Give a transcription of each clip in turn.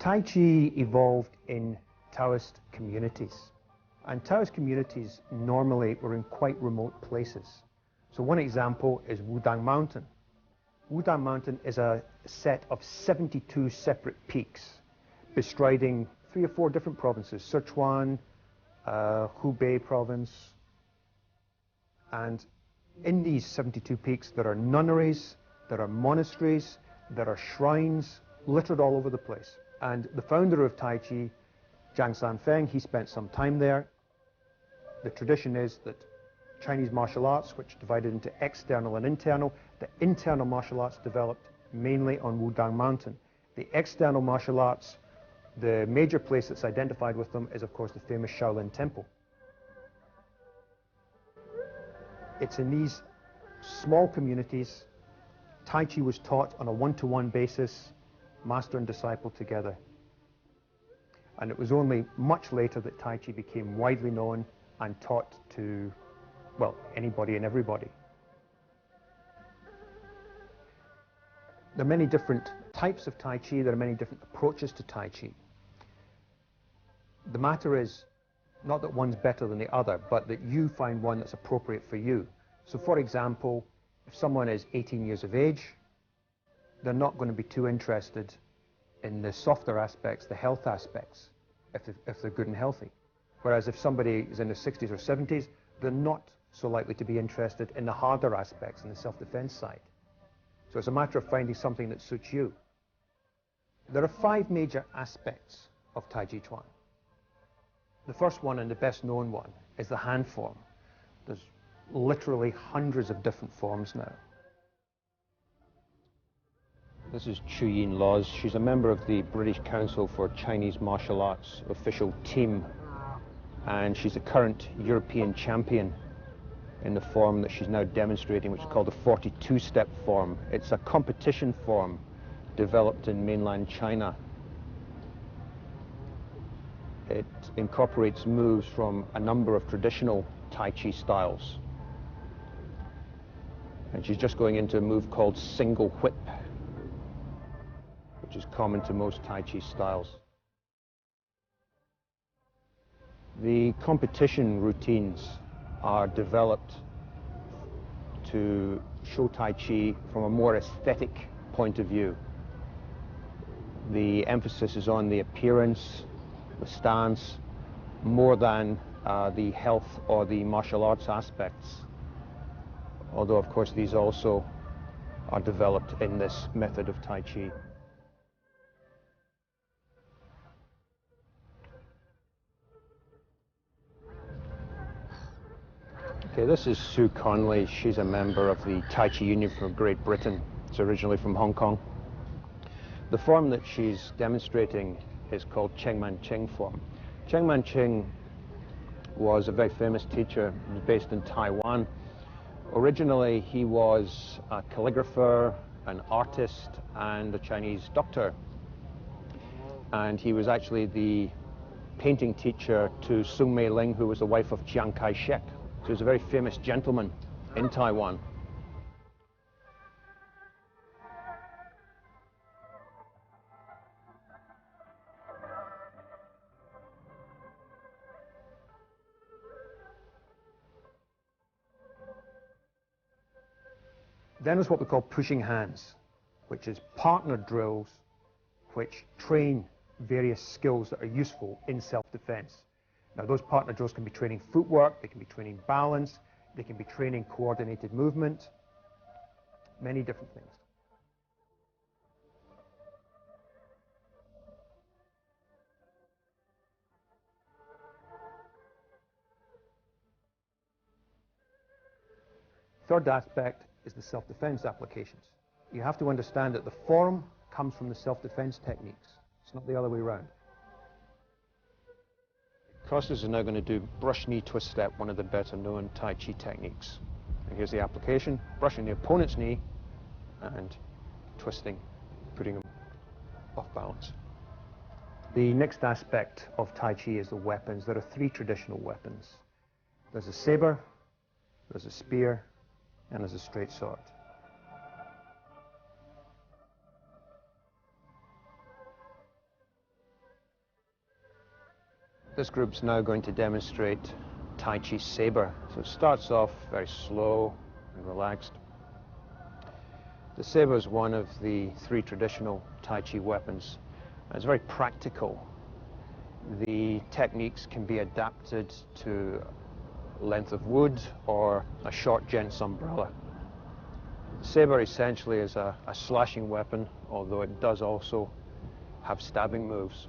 Tai Chi evolved in Taoist communities. And Taoist communities normally were in quite remote places. So one example is Wudang Mountain. Wudang Mountain is a set of 72 separate peaks bestriding 3 or 4 different provinces, Sichuan, Hubei province. And in these 72 peaks there are nunneries, there are monasteries, there are shrines littered all over the place. And the founder of Tai Chi, Zhang Sanfeng, he spent some time there. The tradition is that Chinese martial arts, which divided into external and internal, the internal martial arts developed mainly on Wudang Mountain. The external martial arts, the major place that's identified with them is, of course, the famous Shaolin Temple. It's in these small communities, Tai Chi was taught on a one-to-one basis, master and disciple together. And it was only much later that Tai Chi became widely known and taught to, well, anybody and everybody. There are many different types of Tai Chi, there are many different approaches to Tai Chi. The matter is not that one's better than the other, but that you find one that's appropriate for you. So for example, if someone is 18 years of age, they're not going to be too interested in the softer aspects, the health aspects, if they're good and healthy. Whereas if somebody is in their 60s or 70s, they're not so likely to be interested in the harder aspects and the self-defense side. So it's a matter of finding something that suits you. There are 5 major aspects of Tai Chi Chuan. The first one, and the best known one, is the hand form. There's literally hundreds of different forms now. This is Chu Yin Laws. She's a member of the British Council for Chinese Martial Arts official team, and she's the current European champion in the form that she's now demonstrating, which is called the 42-step form. It's a competition form developed in mainland China. It incorporates moves from a number of traditional Tai Chi styles. And she's just going into a move called single whip, which is common to most Tai Chi styles. The competition routines are developed to show Tai Chi from a more aesthetic point of view. The emphasis is on the appearance, the stance, more than the health or the martial arts aspects. Although, of course, these also are developed in this method of Tai Chi. Okay, this is Sue Conley. She's a member of the Tai Chi Union from Great Britain. It's originally from Hong Kong. The form that she's demonstrating is called Cheng Man Ching form. Cheng Man Ching was a very famous teacher. He was based in Taiwan. Originally, he was a calligrapher, an artist, and a Chinese doctor. And he was actually the painting teacher to Sun Mei Ling, who was the wife of Chiang Kai-shek. So he was a very famous gentleman in Taiwan. Then is what we call pushing hands, which is partner drills which train various skills that are useful in self-defense. Now, those partner drills can be training footwork, they can be training balance, they can be training coordinated movement, many different things. Third aspect is the self-defense applications. You have to understand that the form comes from the self-defense techniques. It's not the other way around. Costas is now going to do brush knee twist step, one of the better known Tai Chi techniques. And here's the application: brushing the opponent's knee and twisting, putting him off balance. The next aspect of Tai Chi is the weapons. There are 3 traditional weapons. There's a saber, there's a spear, and there's a straight sword. This group's now going to demonstrate Tai Chi Saber. So it starts off very slow and relaxed. The saber is one of the 3 traditional Tai Chi weapons. It's very practical. The techniques can be adapted to length of wood or a short gent's umbrella. The saber essentially is a slashing weapon, although it does also have stabbing moves.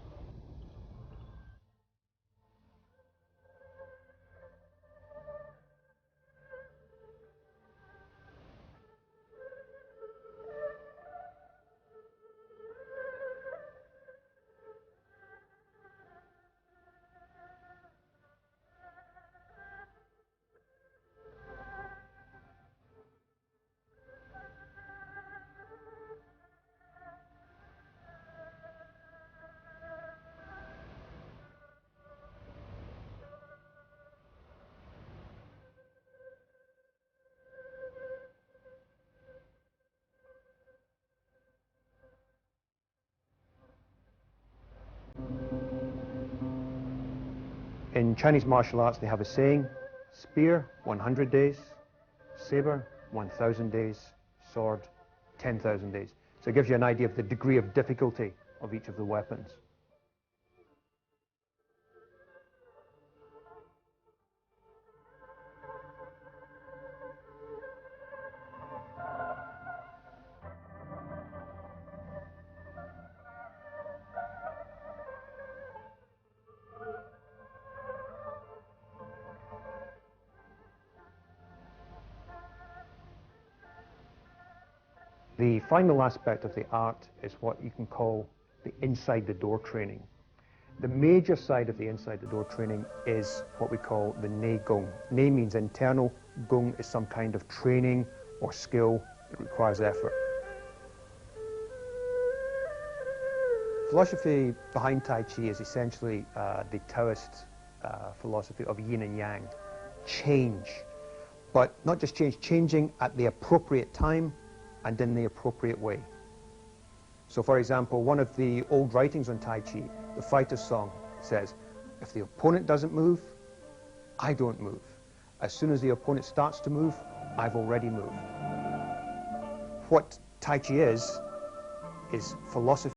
In Chinese martial arts, they have a saying: spear, 100 days; saber, 1,000 days; sword, 10,000 days. So it gives you an idea of the degree of difficulty of each of the weapons. The final aspect of the art is what you can call the inside the door training. The major side of the inside the door training is what we call the nei gong. Nei means internal, gong is some kind of training or skill that requires effort. Philosophy behind Tai Chi is essentially the Taoist philosophy of yin and yang. Change, but not just change, changing at the appropriate time and in the appropriate way. So for example, one of the old writings on Tai Chi, the fighter's song, says, if the opponent doesn't move, I don't move. As soon as the opponent starts to move, I've already moved. What Tai Chi is philosophy